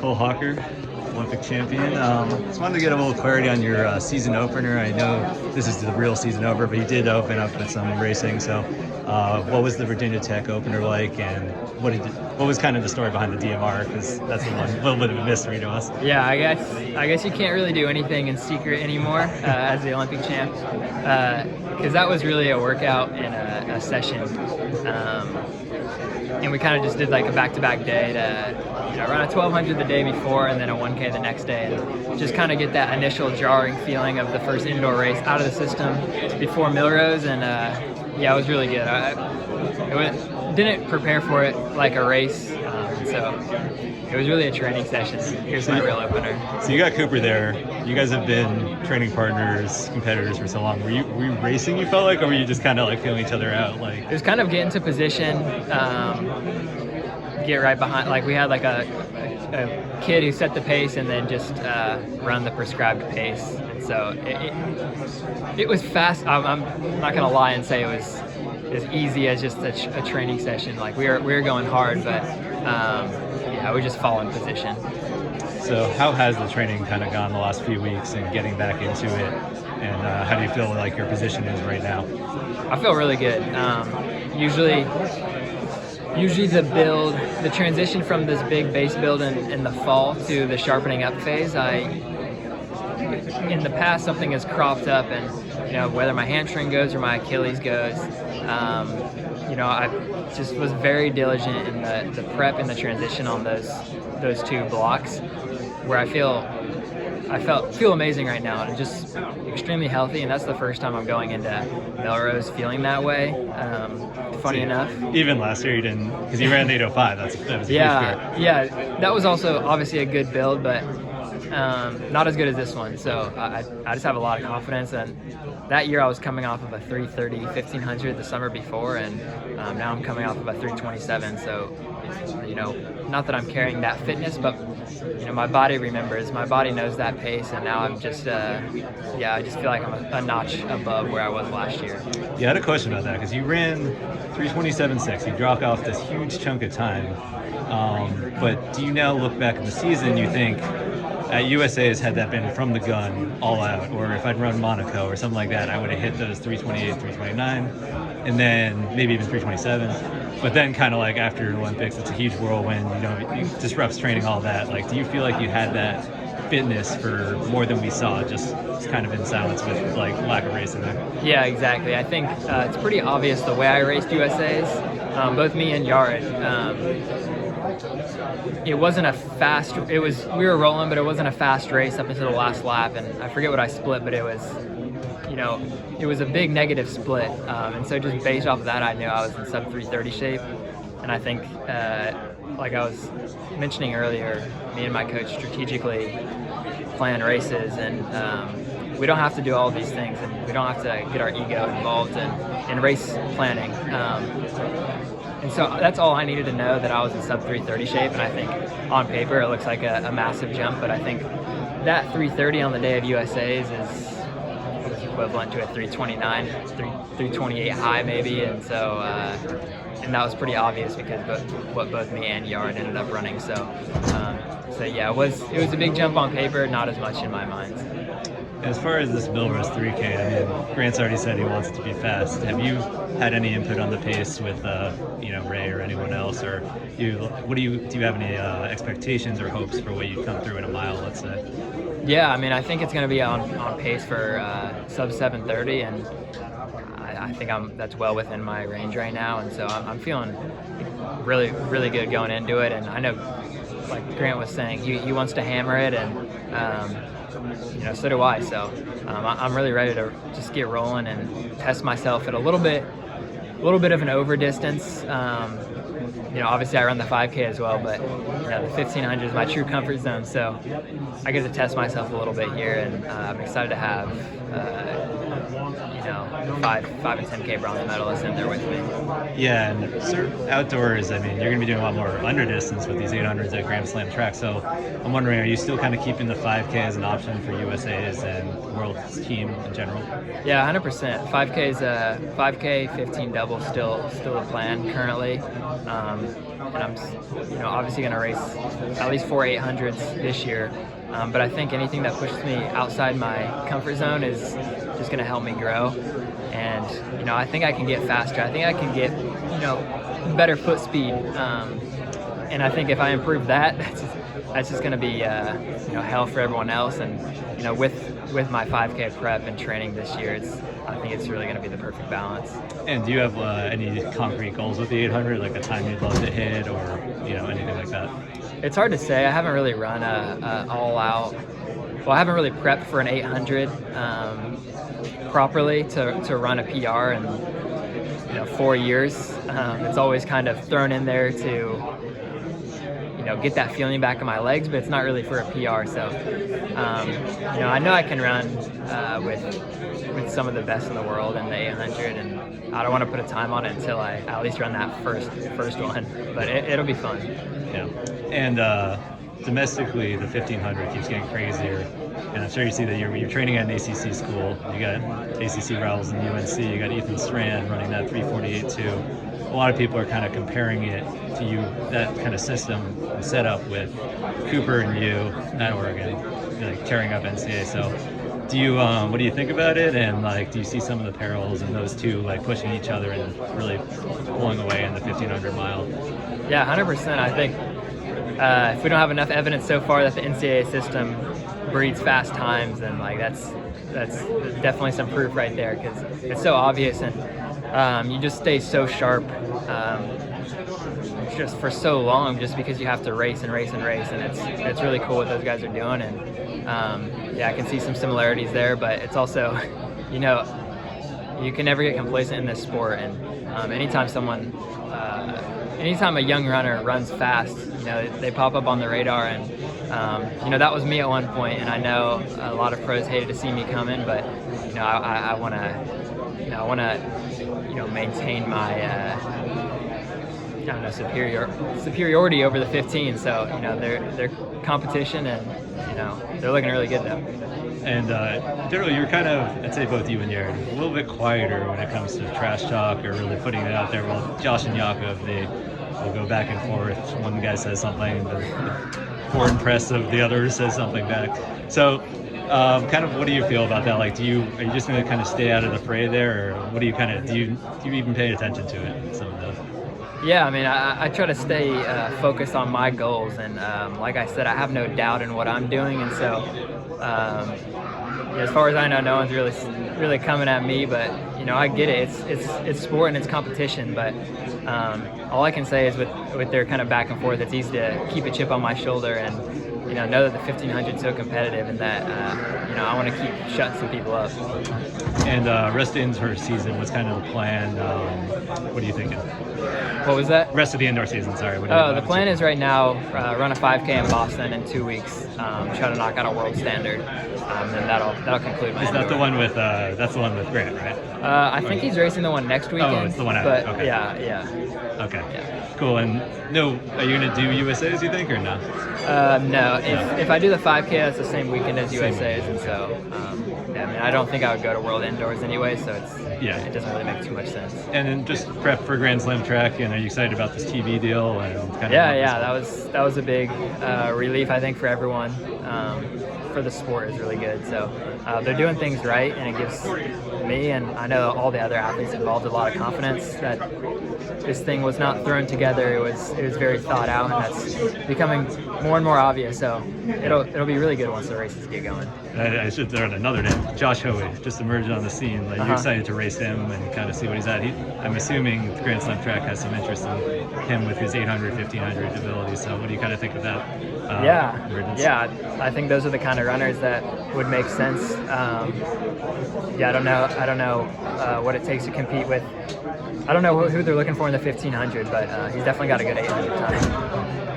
Hocker, Olympic champion. Just wanted to get a little clarity on your season opener. I know this is the real season opener, but you did open up with some racing. So what was the Virginia Tech opener like, and what was kind of the story behind the DMR? Because that's a little bit of a mystery to us. Yeah, I guess you can't really do anything in secret anymore as the Olympic champ, because that was really a workout and a session. And we kind of just did like a back-to-back day to run a 1200 the day before and then a 1K the next day, and just kind of get that initial jarring feeling of the first indoor race out of the system before Millrose. And yeah, it was really good. Didn't prepare for it like a race, so it was really a training session. Here's my real opener. So you got Cooper there. You guys have been training partners, competitors for so long. Were you racing, you felt like, or were you just kind of like feeling each other out? Like, it was kind of get into position, get right behind. Like we had like a kid who set the pace and then just run the prescribed pace. And so it was fast. I'm not gonna lie and say it was as easy as just a training session. Like we were going hard, but yeah, we just fall in position. So how has the training kind of gone the last few weeks and getting back into it? And how do you feel like your position is right now? I feel really good. Usually the transition from this big base build in the fall to the sharpening up phase, in the past something has cropped up, and whether my hamstring goes or my Achilles goes, I just was very diligent in the prep and the transition on those two blocks, where I feel amazing right now and just extremely healthy, and that's the first time I'm going into Millrose feeling that way. Funny enough, even last year you didn't, because you ran 8:05. That was a huge fear. Yeah, that was also obviously a good build, but not as good as this one. So I just have a lot of confidence, and that year I was coming off of a 3:30 1500 the summer before, and now I'm coming off of a 3:27. So not that I'm carrying that fitness, but my body remembers, my body knows that pace, and now I'm just I just feel like I'm a notch above where I was last year. Yeah, I had a question about that, because you ran 3:27.6. You dropped off this huge chunk of time, but do you now look back at the season, you think at USA's, had that been from the gun all out, or if I'd run Monaco or something like that, I would have hit those 3:28, 3:29, and then maybe even 3:27. But then kind of like after the Olympics, it's a huge whirlwind, it disrupts training, all that. Like, do you feel like you had that fitness for more than we saw, just kind of in silence with like lack of racing there? Yeah, exactly. I think it's pretty obvious the way I raced USA's, both me and Yared. It wasn't a fast. We were rolling, but it wasn't a fast race up until the last lap, and I forget what I split, but it was, it was a big negative split, and so just based off of that, I knew I was in sub 3:30 shape, and I think, like I was mentioning earlier, me and my coach strategically plan races, and we don't have to do all these things, and we don't have to get our ego involved in race planning. And so that's all I needed to know, that I was in sub 3:30 shape, and I think on paper it looks like a massive jump, but I think that 3:30 on the day of USA's is equivalent to a 3:29, 3:28 high maybe, and so and that was pretty obvious because what both me and Yared ended up running. So yeah, it was a big jump on paper, not as much in my mind. As far as this Millrose 3K, I mean, Grant's already said he wants it to be fast. Have you had any input on the pace with Ray or anyone else, or do you have any expectations or hopes for what you come through in a mile, let's say? Yeah, I mean, I think it's going to be on pace for sub 7:30, and I think that's well within my range right now, and so I'm feeling really, really good going into it. And I know, like Grant was saying, he wants to hammer it, and so do I. So I'm really ready to just get rolling and test myself at a little bit of an over distance. Obviously I run the 5K as well, but the 1500 is my true comfort zone. So I get to test myself a little bit here, and I'm excited to have 5 and 10K bronze medalists in there with me. Yeah, and outdoors, I mean, you're going to be doing a lot more under distance with these 800s at Grand Slam track. So I'm wondering, are you still kind of keeping the 5K as an option for USA's and World Team in general? Yeah, 100%. 5K 15 double still a plan currently. and I'm obviously going to race at least 4 800s this year. But I think anything that pushes me outside my comfort zone is just going to help me grow. And I think I can get faster. I think I can get better foot speed. And I think if I improve that, that's just going to be hell for everyone else. And with my 5K prep and training this year, I think it's really going to be the perfect balance. And do you have any concrete goals with the 800, like a time you'd love to hit, or anything like that? It's hard to say. I haven't really run all out. Well, I haven't really prepped for an 800 properly to run a PR in 4 years. It's always kind of thrown in there to get that feeling back in my legs, but it's not really for a PR. So I know I can run with some of the best in the world in the 800, and I don't want to put a time on it until I at least run that first one. But it'll be fun. Yeah. And domestically, the 1500 keeps getting crazier. And I'm sure you see that you're training at an ACC school. You got ACC rivals in UNC. You got Ethan Strand running that 348 too. A lot of people are kind of comparing it to you, that kind of system and setup with Cooper and you at Oregon, like tearing up NCAA. So do you, what do you think about it? And do you see some of the parallels in those two, pushing each other and really pulling away in the 1500 mile? Yeah, 100%. I think if we don't have enough evidence so far that the NCAA system breeds fast times, then that's definitely some proof right there, because it's so obvious, and you just stay so sharp just for so long, just because you have to race and race and race, and it's really cool what those guys are doing. And I can see some similarities there, but it's also you can never get complacent in this sport, and anytime a young runner runs fast, they pop up on the radar, and that was me at one point, and I know a lot of pros hated to see me coming, but I want to maintain my superiority over the 15. So they're competition, and they're looking really good though. And generally, you're kind of, I'd say both you and Jared, a little bit quieter when it comes to trash talk or really putting it out there. Well, Josh and Yakov, they will go back and forth. One guy says something, the foreign press of the other says something back. So kind of what do you feel about that? Are you just going to kind of stay out of the fray there, or what do you kind of, do you even pay attention to it? Some of the... Yeah, I mean, I try to stay focused on my goals, and like I said, I have no doubt in what I'm doing, and so as far as I know, no one's really coming at me. But I get it. It's sport and it's competition. But all I can say is with their kind of back and forth, it's easy to keep a chip on my shoulder and know that the 1500 is so competitive, and that I want to keep shutting some people up. And rest of the indoor season, what's kind of the plan? What are you thinking? What was that? Rest of the indoor season, sorry. The plan is right now run a 5K in Boston in 2 weeks, try to knock out a world standard, and that'll conclude my. Is that the one with that's the one with Grant, right? I think he's racing the one next weekend. Oh, it's the one out. But okay. Yeah. Okay. Yeah. Cool. And are you gonna do USA's, you think, or no? No. If I do the 5K, that's the same weekend as USA's, and so I don't think I would go to World Indoors anyway, so it doesn't really make too much sense. And then just prep for Grand Slam track, and are you excited about this TV deal? And that was a big relief, I think, for everyone. For the sport is really good. So they're doing things right, and it gives me, and I know all the other athletes involved, a lot of confidence that this thing was not thrown together. It was very thought out, and that's becoming more and more obvious. So it'll be really good once the races get going. I should throw in another name. Josh Hoey just emerged on the scene. You're excited to race him and kind of see what he's at. I'm assuming the Grand Slam track has some interest in him with his 800, 1500 abilities. So what do you kind of think of that? I think those are the kind of runners that would make sense. I don't know what it takes to compete with. I don't know who they're looking for in the 1500, but he's definitely got a good 800 time.